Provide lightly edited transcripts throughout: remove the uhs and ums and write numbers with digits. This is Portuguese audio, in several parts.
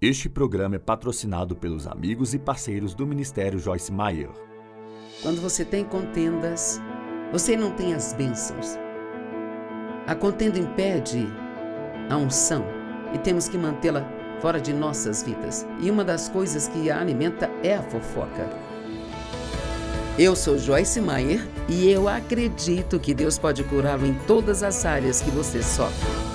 Este programa é patrocinado pelos amigos e parceiros do Ministério Joyce Meyer. Quando você tem contendas, você não tem as bênçãos. A contenda impede a unção e temos que mantê-la fora de nossas vidas. E uma das coisas que a alimenta é a fofoca. Eu sou Joyce Meyer e eu acredito que Deus pode curá-lo em todas as áreas que você sofre.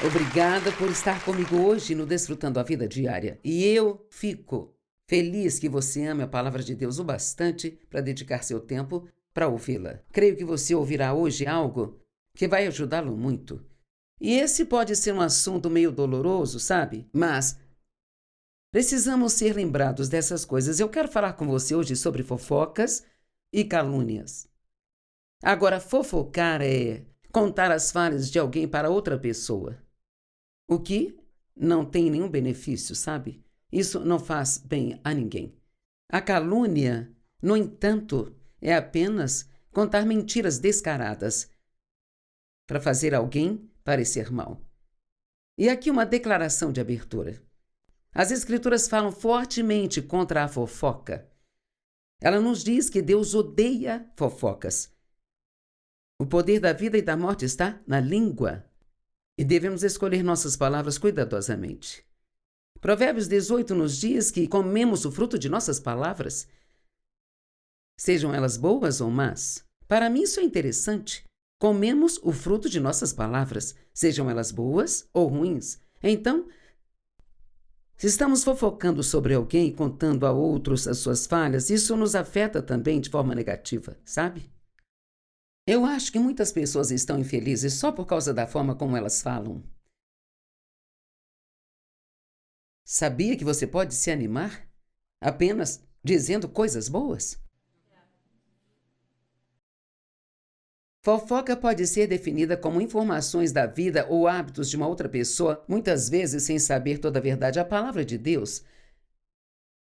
Obrigada por estar comigo hoje no Desfrutando a Vida Diária. E eu fico feliz que você ame a palavra de Deus o bastante para dedicar seu tempo para ouvi-la. Creio que você ouvirá hoje algo que vai ajudá-lo muito. E esse pode ser um assunto meio doloroso, sabe? Mas precisamos ser lembrados dessas coisas. Eu quero falar com você hoje sobre fofocas e calúnias. Agora, fofocar é contar as falhas de alguém para outra pessoa. O que não tem nenhum benefício, sabe? Isso não faz bem a ninguém. A calúnia, no entanto, é apenas contar mentiras descaradas para fazer alguém parecer mal. E aqui uma declaração de abertura. As Escrituras falam fortemente contra a fofoca. Ela nos diz que Deus odeia fofocas. O poder da vida e da morte está na língua. E devemos escolher nossas palavras cuidadosamente. Provérbios 18 nos diz que comemos o fruto de nossas palavras, sejam elas boas ou más. Para mim isso é interessante. Comemos o fruto de nossas palavras, sejam elas boas ou ruins. Então, se estamos fofocando sobre alguém e contando a outros as suas falhas, isso nos afeta também de forma negativa, sabe? Eu acho que muitas pessoas estão infelizes só por causa da forma como elas falam. Sabia que você pode se animar apenas dizendo coisas boas? Fofoca pode ser definida como informações da vida ou hábitos de uma outra pessoa, muitas vezes sem saber toda a verdade. A palavra de Deus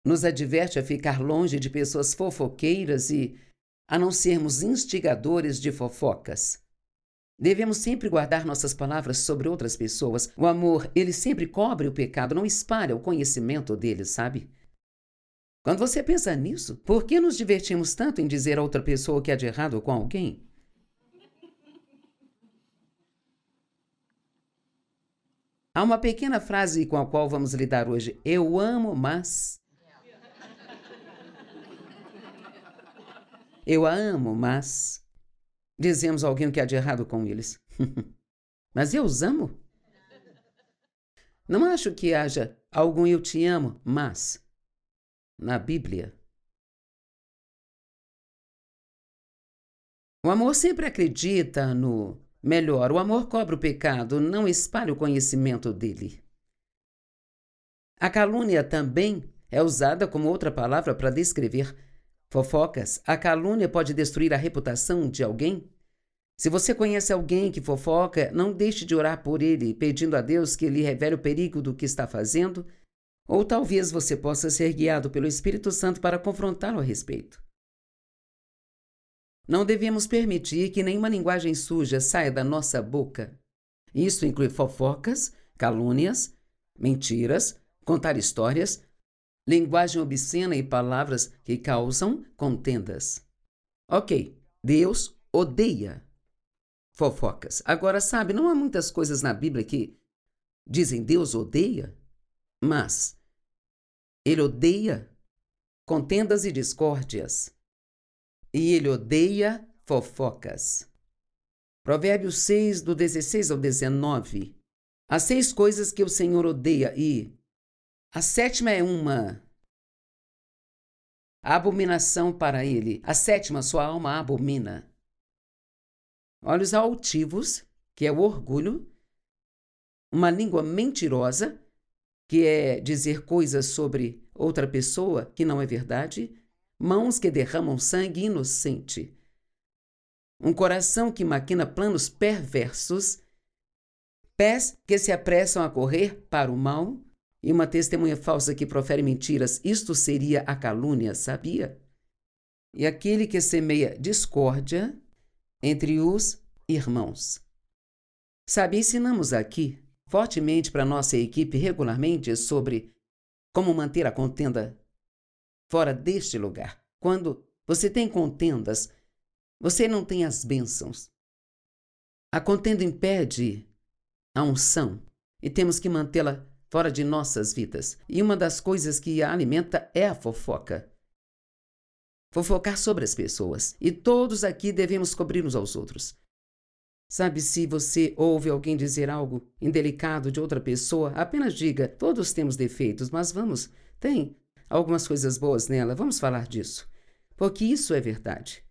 nos adverte a ficar longe de pessoas fofoqueiras e a não sermos instigadores de fofocas. Devemos sempre guardar nossas palavras sobre outras pessoas. O amor, ele sempre cobre o pecado, não espalha o conhecimento dele, sabe? Quando você pensa nisso, por que nos divertimos tanto em dizer a outra pessoa o que há de errado com alguém? Há uma pequena frase com a qual vamos lidar hoje. Eu amo, mas... Eu a amo, mas... Dizemos a alguém o que há de errado com eles. Mas eu os amo? Não acho que haja algum eu te amo, mas... Na Bíblia. O amor sempre acredita no melhor. O amor cobre o pecado, não espalha o conhecimento dele. A calúnia também é usada como outra palavra para descrever fofocas. A calúnia pode destruir a reputação de alguém. Se você conhece alguém que fofoca, não deixe de orar por ele, pedindo a Deus que lhe revele o perigo do que está fazendo, ou talvez você possa ser guiado pelo Espírito Santo para confrontá-lo a respeito. Não devemos permitir que nenhuma linguagem suja saia da nossa boca. Isso inclui fofocas, calúnias, mentiras, contar histórias, linguagem obscena e palavras que causam contendas. Ok, Deus odeia fofocas. Agora, sabe, não há muitas coisas na Bíblia que dizem Deus odeia, mas Ele odeia contendas e discórdias. E Ele odeia fofocas. Provérbios 6, do 16 ao 19. As 6 coisas que o Senhor odeia e a 7ª é uma abominação para ele. A 7ª sua alma abomina. Olhos altivos, que é o orgulho. Uma língua mentirosa, que é dizer coisas sobre outra pessoa que não é verdade. Mãos que derramam sangue inocente. Um coração que maquina planos perversos. Pés que se apressam a correr para o mal. E uma testemunha falsa que profere mentiras, isto seria a calúnia, sabia? E aquele que semeia discórdia entre os irmãos. Sabe, ensinamos aqui fortemente para nossa equipe regularmente sobre como manter a contenda fora deste lugar. Quando você tem contendas, você não tem as bênçãos. A contenda impede a unção e temos que mantê-la fora de nossas vidas. E uma das coisas que a alimenta é a fofoca. Fofocar sobre as pessoas. E todos aqui devemos cobrir uns aos outros. Sabe, se você ouve alguém dizer algo indelicado de outra pessoa, apenas diga: todos temos defeitos, mas tem algumas coisas boas nela, vamos falar disso. Porque isso é verdade.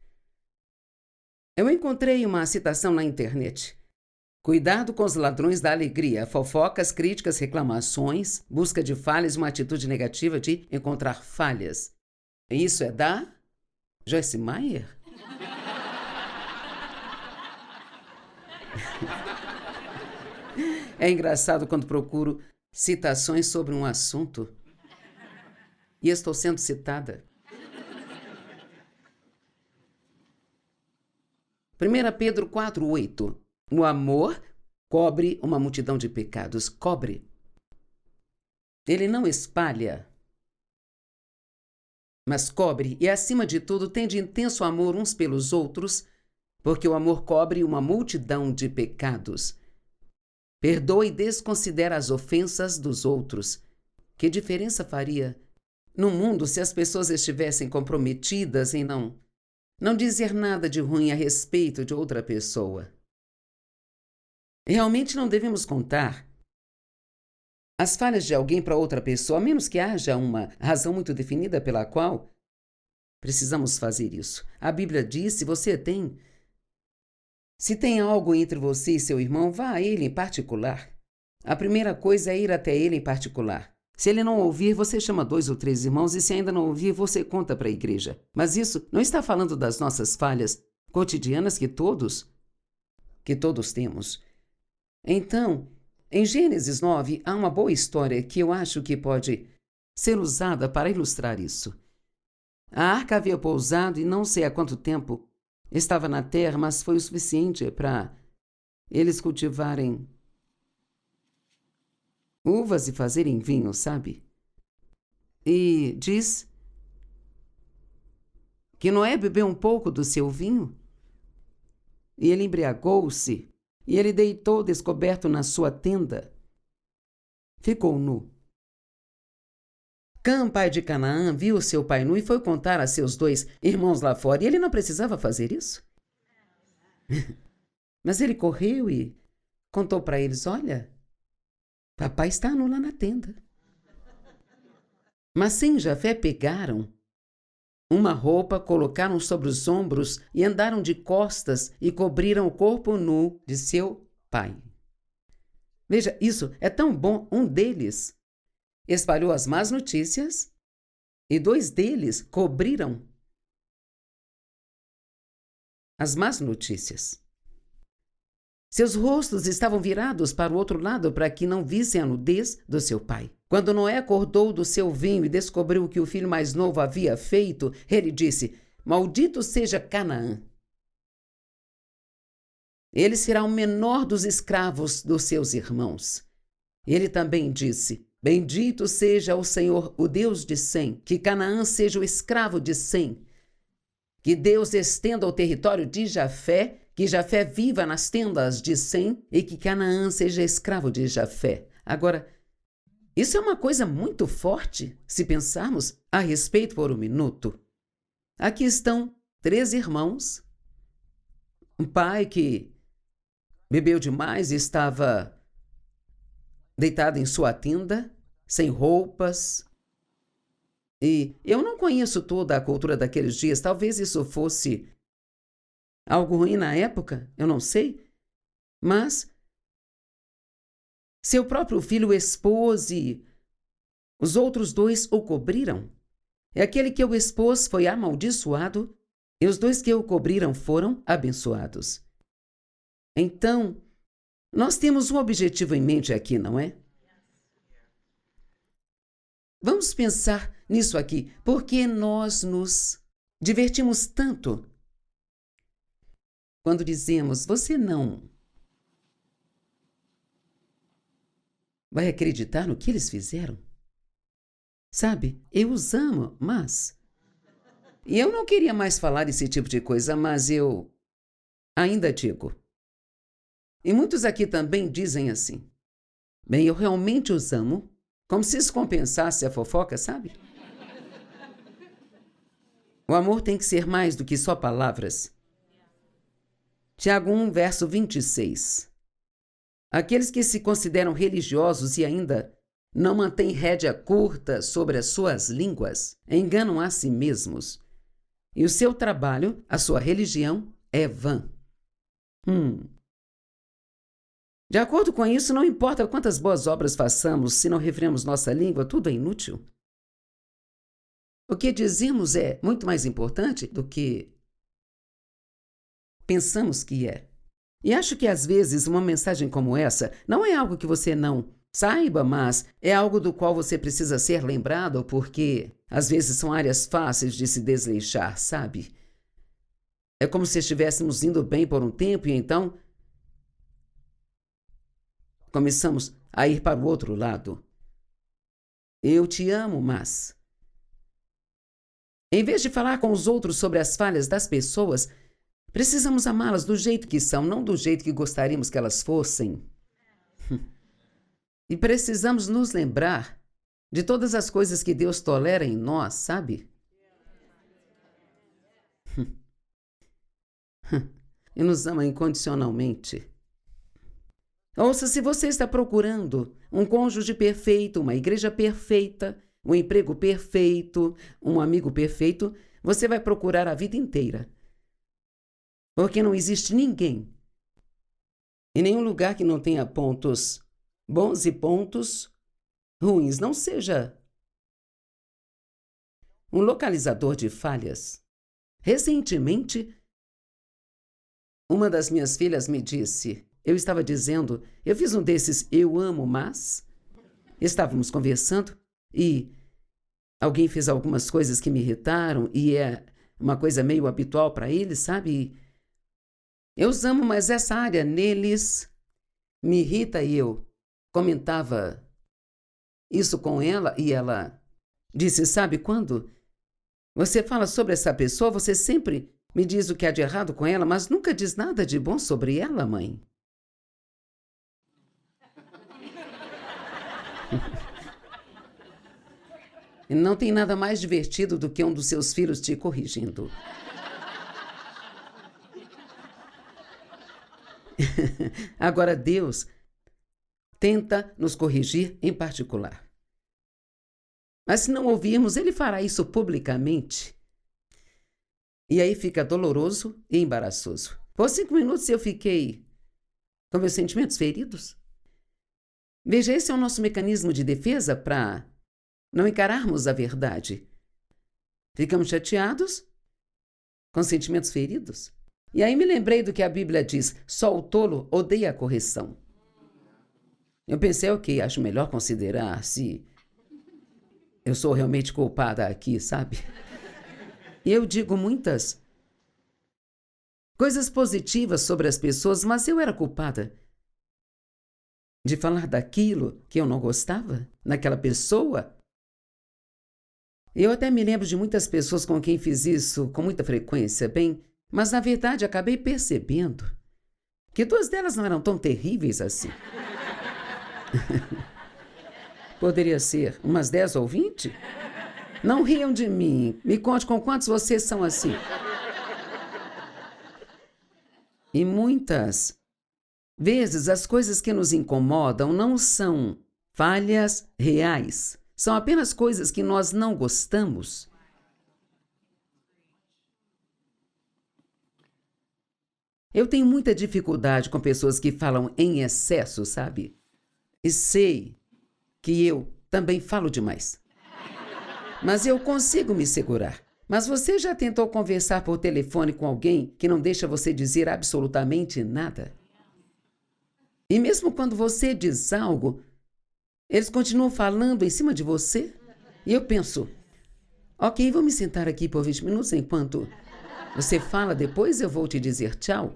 Eu encontrei uma citação na internet. Cuidado com os ladrões da alegria, fofocas, críticas, reclamações, busca de falhas, uma atitude negativa de encontrar falhas. Isso é da Joyce Meyer? É engraçado quando procuro citações sobre um assunto e estou sendo citada. 1 Pedro 4:8. O amor cobre uma multidão de pecados. Cobre. Ele não espalha, mas cobre e, acima de tudo, tem de intenso amor uns pelos outros, porque o amor cobre uma multidão de pecados. Perdoa e desconsidera as ofensas dos outros. Que diferença faria no mundo se as pessoas estivessem comprometidas em não dizer nada de ruim a respeito de outra pessoa? Realmente não devemos contar as falhas de alguém para outra pessoa, a menos que haja uma razão muito definida pela qual precisamos fazer isso. A Bíblia diz: se tem algo entre você e seu irmão, vá a ele em particular. A primeira coisa é ir até ele em particular. Se ele não ouvir, você chama 2 ou 3 irmãos, e se ainda não ouvir, você conta para a igreja. Mas isso não está falando das nossas falhas cotidianas que todos temos. Então, em Gênesis 9, há uma boa história que eu acho que pode ser usada para ilustrar isso. A arca havia pousado e não sei há quanto tempo estava na terra, mas foi o suficiente para eles cultivarem uvas e fazerem vinho, sabe? E diz que Noé bebeu um pouco do seu vinho e ele embriagou-se. E ele deitou descoberto na sua tenda. Ficou nu. Cã, pai de Canaã, viu seu pai nu e foi contar a seus 2 irmãos lá fora. E ele não precisava fazer isso. Mas ele correu e contou para eles: olha, papai está nu lá na tenda. Mas Sem e Jafé pegaram uma roupa, colocaram sobre os ombros e andaram de costas e cobriram o corpo nu de seu pai. Veja, isso é tão bom. Um deles espalhou as más notícias e 2 deles cobriram as más notícias. Seus rostos estavam virados para o outro lado para que não vissem a nudez do seu pai. Quando Noé acordou do seu vinho e descobriu o que o filho mais novo havia feito, ele disse: maldito seja Canaã. Ele será o menor dos escravos dos seus irmãos. Ele também disse: bendito seja o Senhor, o Deus de Sem, que Canaã seja o escravo de Sem. Que Deus estenda o território de Jafé, que Jafé viva nas tendas de Sem e que Canaã seja escravo de Jafé. Agora, isso é uma coisa muito forte, se pensarmos a respeito por um minuto. Aqui estão 3 irmãos, um pai que bebeu demais e estava deitado em sua tenda, sem roupas. E eu não conheço toda a cultura daqueles dias, talvez isso fosse algo ruim na época, eu não sei, mas seu próprio filho o expôs e os outros 2 o cobriram. E aquele que o expôs foi amaldiçoado e os 2 que o cobriram foram abençoados. Então, nós temos um objetivo em mente aqui, não é? Vamos pensar nisso aqui, porque nós nos divertimos tanto quando dizemos: você não vai acreditar no que eles fizeram? Sabe, eu os amo, mas... E eu não queria mais falar esse tipo de coisa, mas eu ainda digo. E muitos aqui também dizem assim: bem, eu realmente os amo, como se isso compensasse a fofoca, sabe? O amor tem que ser mais do que só palavras. Tiago 1, verso 26. Aqueles que se consideram religiosos e ainda não mantêm rédea curta sobre as suas línguas enganam a si mesmos. E o seu trabalho, a sua religião, é vã. De acordo com isso, não importa quantas boas obras façamos, se não refremos nossa língua, tudo é inútil. O que dizemos é muito mais importante do que pensamos que é. E acho que às vezes uma mensagem como essa não é algo que você não saiba, mas é algo do qual você precisa ser lembrado, porque às vezes são áreas fáceis de se desleixar, sabe? É como se estivéssemos indo bem por um tempo e então começamos a ir para o outro lado. Eu te amo, mas... Em vez de falar com os outros sobre as falhas das pessoas, precisamos amá-las do jeito que são, não do jeito que gostaríamos que elas fossem. E precisamos nos lembrar de todas as coisas que Deus tolera em nós, sabe? E nos ama incondicionalmente. Ouça, se você está procurando um cônjuge perfeito, uma igreja perfeita, um emprego perfeito, um amigo perfeito, você vai procurar a vida inteira. Porque não existe ninguém em nenhum lugar que não tenha pontos bons e pontos ruins. Não seja um localizador de falhas. Recentemente, uma das minhas filhas me disse, eu estava dizendo, eu fiz um desses eu amo, mas... Estávamos conversando e alguém fez algumas coisas que me irritaram e é uma coisa meio habitual para eles, sabe? Eu os amo, mas essa área neles me irrita e eu comentava isso com ela e ela disse, sabe quando você fala sobre essa pessoa, você sempre me diz o que há de errado com ela, mas nunca diz nada de bom sobre ela, mãe. E não tem nada mais divertido do que um dos seus filhos te corrigindo. Agora, Deus tenta nos corrigir em particular. Mas se não ouvirmos, Ele fará isso publicamente. E aí fica doloroso e embaraçoso. Por 5 minutos eu fiquei com meus sentimentos feridos. Veja, esse é o nosso mecanismo de defesa para não encararmos a verdade. Ficamos chateados, com sentimentos feridos. E aí me lembrei do que a Bíblia diz, só o tolo odeia a correção. Eu pensei, ok, acho melhor considerar se eu sou realmente culpada aqui, sabe? E eu digo muitas coisas positivas sobre as pessoas, mas eu era culpada de falar daquilo que eu não gostava, naquela pessoa. Eu até me lembro de muitas pessoas com quem fiz isso com muita frequência, bem, mas na verdade acabei percebendo que 2 delas não eram tão terríveis assim. Poderia ser umas 10 ou 20? Não riam de mim. Me conte com quantos vocês são assim. E muitas vezes as coisas que nos incomodam não são falhas reais. São apenas coisas que nós não gostamos. Eu tenho muita dificuldade com pessoas que falam em excesso, sabe? E sei que eu também falo demais. Mas eu consigo me segurar. Mas você já tentou conversar por telefone com alguém que não deixa você dizer absolutamente nada? E mesmo quando você diz algo, eles continuam falando em cima de você? E eu penso, ok, vou me sentar aqui por 20 minutos enquanto você fala, depois eu vou te dizer tchau.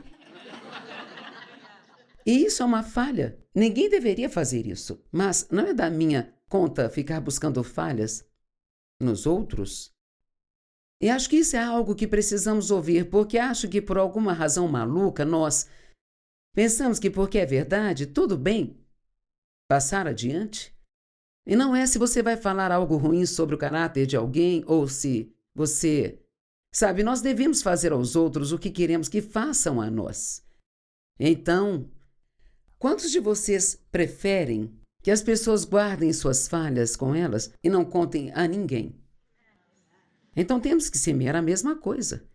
E isso é uma falha. Ninguém deveria fazer isso. Mas não é da minha conta ficar buscando falhas nos outros. E acho que isso é algo que precisamos ouvir, porque acho que por alguma razão maluca nós pensamos que porque é verdade, tudo bem passar adiante. E não é se você vai falar algo ruim sobre o caráter de alguém ou se você... Sabe, nós devemos fazer aos outros o que queremos que façam a nós. Então, quantos de vocês preferem que as pessoas guardem suas falhas com elas e não contem a ninguém? Então temos que semear a mesma coisa.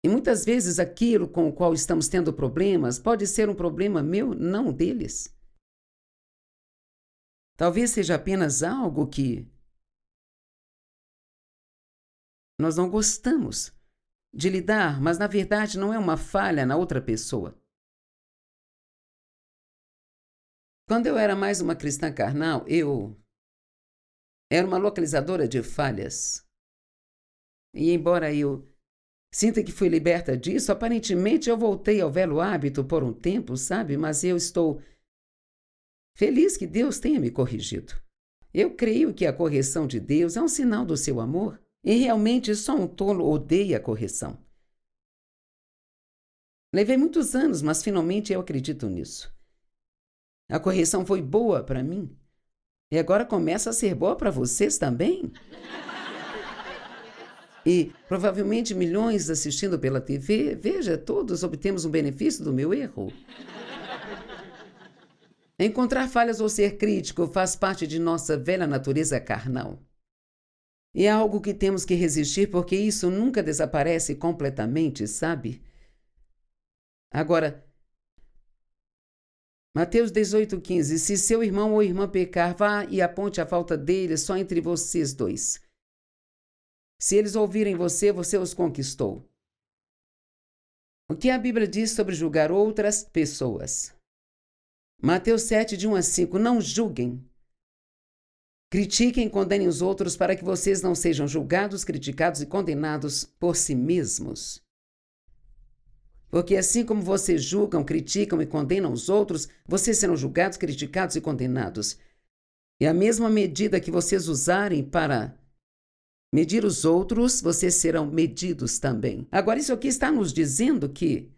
E muitas vezes aquilo com o qual estamos tendo problemas pode ser um problema meu, não deles. Talvez seja apenas algo que nós não gostamos de lidar, mas na verdade não é uma falha na outra pessoa. Quando eu era mais uma cristã carnal, eu era uma localizadora de falhas. E embora eu sinta que fui liberta disso, aparentemente eu voltei ao velho hábito por um tempo, sabe? Mas eu estou feliz que Deus tenha me corrigido. Eu creio que a correção de Deus é um sinal do seu amor. E realmente só um tolo odeia a correção. Levei muitos anos, mas finalmente eu acredito nisso. A correção foi boa para mim. E agora começa a ser boa para vocês também. E provavelmente milhões assistindo pela TV, veja, todos obtemos um benefício do meu erro. Encontrar falhas ou ser crítico faz parte de nossa velha natureza carnal. E é algo que temos que resistir porque isso nunca desaparece completamente, sabe? Agora, Mateus 18,15: se seu irmão ou irmã pecar, vá e aponte a falta dele só entre vocês dois. Se eles ouvirem você, você os conquistou. O que a Bíblia diz sobre julgar outras pessoas? Mateus 7, de 1 a 5. Não julguem. Critiquem e condenem os outros para que vocês não sejam julgados, criticados e condenados por si mesmos. Porque assim como vocês julgam, criticam e condenam os outros, vocês serão julgados, criticados e condenados. E a mesma medida que vocês usarem para medir os outros, vocês serão medidos também. Agora, isso aqui está nos dizendo que,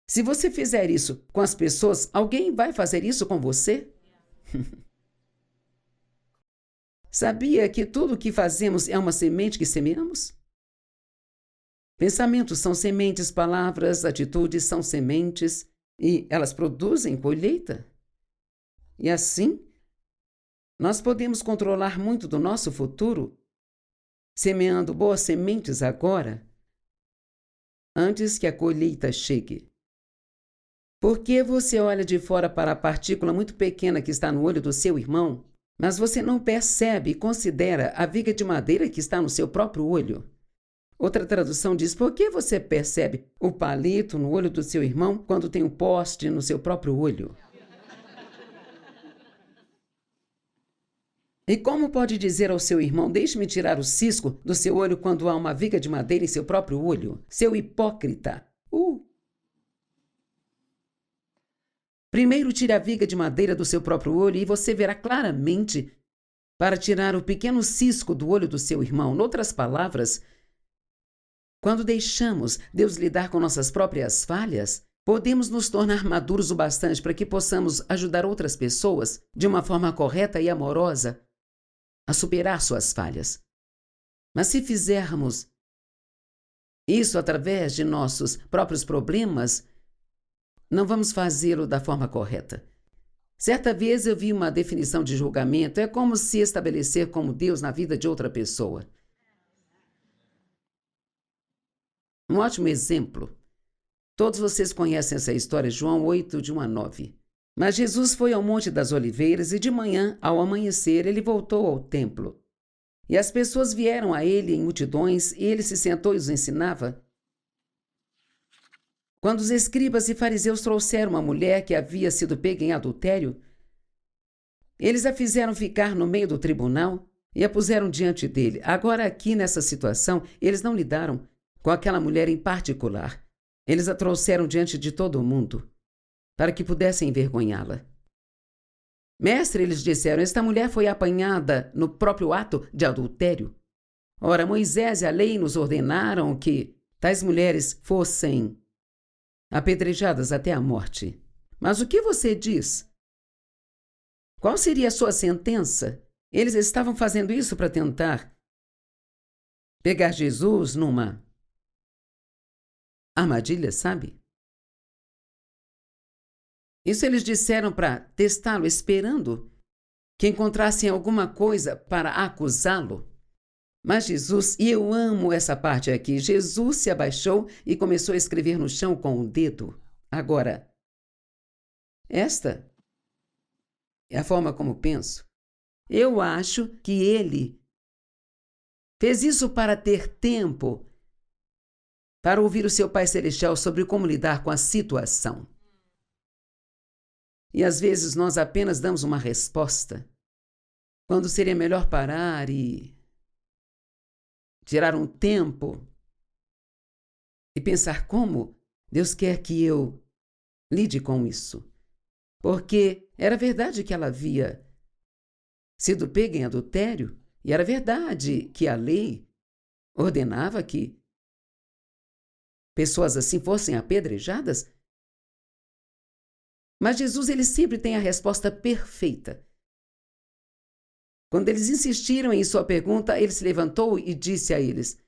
se você fizer isso com as pessoas, alguém vai fazer isso com você? Sabia que tudo o que fazemos é uma semente que semeamos? Pensamentos são sementes, palavras, atitudes são sementes e elas produzem colheita. E assim, nós podemos controlar muito do nosso futuro semeando boas sementes agora, antes que a colheita chegue. Por que você olha de fora para a partícula muito pequena que está no olho do seu irmão, mas você não percebe e considera a viga de madeira que está no seu próprio olho? Outra tradução diz: por que você percebe o palito no olho do seu irmão quando tem um poste no seu próprio olho? E como pode dizer ao seu irmão: deixe-me tirar o cisco do seu olho quando há uma viga de madeira em seu próprio olho? Seu hipócrita! Primeiro tire a viga de madeira do seu próprio olho e você verá claramente para tirar o pequeno cisco do olho do seu irmão. Noutras palavras, quando deixamos Deus lidar com nossas próprias falhas, podemos nos tornar maduros o bastante para que possamos ajudar outras pessoas de uma forma correta e amorosa a superar suas falhas. Mas se fizermos isso através de nossos próprios problemas, não vamos fazê-lo da forma correta. Certa vez eu vi uma definição de julgamento: é como se estabelecer como Deus na vida de outra pessoa. Um ótimo exemplo. Todos vocês conhecem essa história, João 8, de 1 a 9. Mas Jesus foi ao Monte das Oliveiras e de manhã, ao amanhecer, ele voltou ao templo. E as pessoas vieram a ele em multidões e ele se sentou e os ensinava. Quando os escribas e fariseus trouxeram uma mulher que havia sido pega em adultério, eles a fizeram ficar no meio do tribunal e a puseram diante dele. Agora, aqui nessa situação, eles não lidaram com aquela mulher em particular. Eles a trouxeram diante de todo o mundo, para que pudessem envergonhá-la. Mestre, eles disseram, esta mulher foi apanhada no próprio ato de adultério. Ora, Moisés e a lei nos ordenaram que tais mulheres fossem apedrejadas até a morte. Mas o que você diz? Qual seria a sua sentença? Eles estavam fazendo isso para tentar pegar Jesus numa armadilha, sabe? Isso eles disseram para testá-lo, esperando que encontrassem alguma coisa para acusá-lo. Mas Jesus, e eu amo essa parte aqui, Jesus se abaixou e começou a escrever no chão com o dedo. Agora, esta é a forma como penso. Eu acho que ele fez isso para ter tempo para ouvir o seu Pai Celestial sobre como lidar com a situação. E às vezes nós apenas damos uma resposta, quando seria melhor parar e tirar um tempo e pensar como Deus quer que eu lide com isso. Porque era verdade que ela havia sido pega em adultério, e era verdade que a lei ordenava que pessoas assim fossem apedrejadas. Mas Jesus, ele sempre tem a resposta perfeita. Quando eles insistiram em sua pergunta, ele se levantou e disse a eles: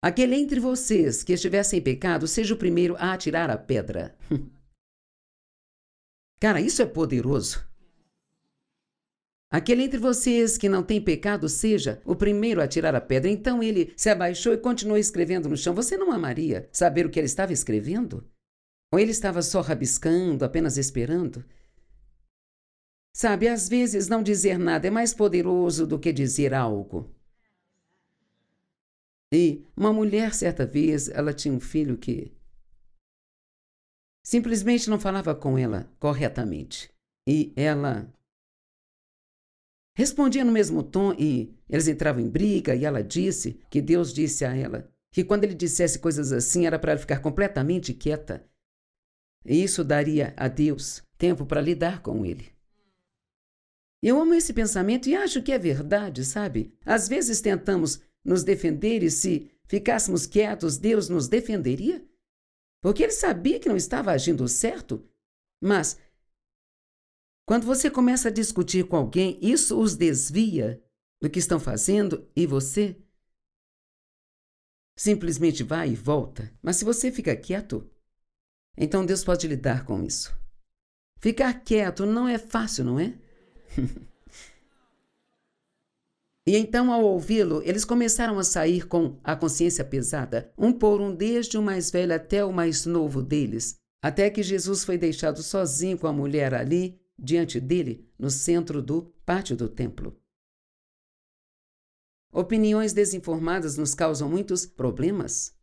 aquele entre vocês que estiver sem pecado, seja o primeiro a atirar a pedra. Cara, isso é poderoso. Aquele entre vocês que não tem pecado, seja o primeiro a tirar a pedra. Então ele se abaixou e continuou escrevendo no chão. Você não amaria saber o que ele estava escrevendo? Ou ele estava só rabiscando, apenas esperando? Sabe, às vezes não dizer nada é mais poderoso do que dizer algo. E uma mulher, certa vez, ela tinha um filho que simplesmente não falava com ela corretamente. E ela respondia no mesmo tom e eles entravam em briga, e ela disse que Deus disse a ela que quando ele dissesse coisas assim era para ela ficar completamente quieta. E isso daria a Deus tempo para lidar com ele. Eu amo esse pensamento e acho que é verdade, sabe? Às vezes tentamos nos defender e se ficássemos quietos, Deus nos defenderia? Porque ele sabia que não estava agindo certo. Mas quando você começa a discutir com alguém, isso os desvia do que estão fazendo e você simplesmente vai e volta. Mas se você fica quieto, então Deus pode lidar com isso. Ficar quieto não é fácil, não é? E então, ao ouvi-lo, eles começaram a sair com a consciência pesada, um por um, desde o mais velho até o mais novo deles, até que Jesus foi deixado sozinho com a mulher ali, diante dele, no centro do pátio do templo. Opiniões desinformadas nos causam muitos problemas.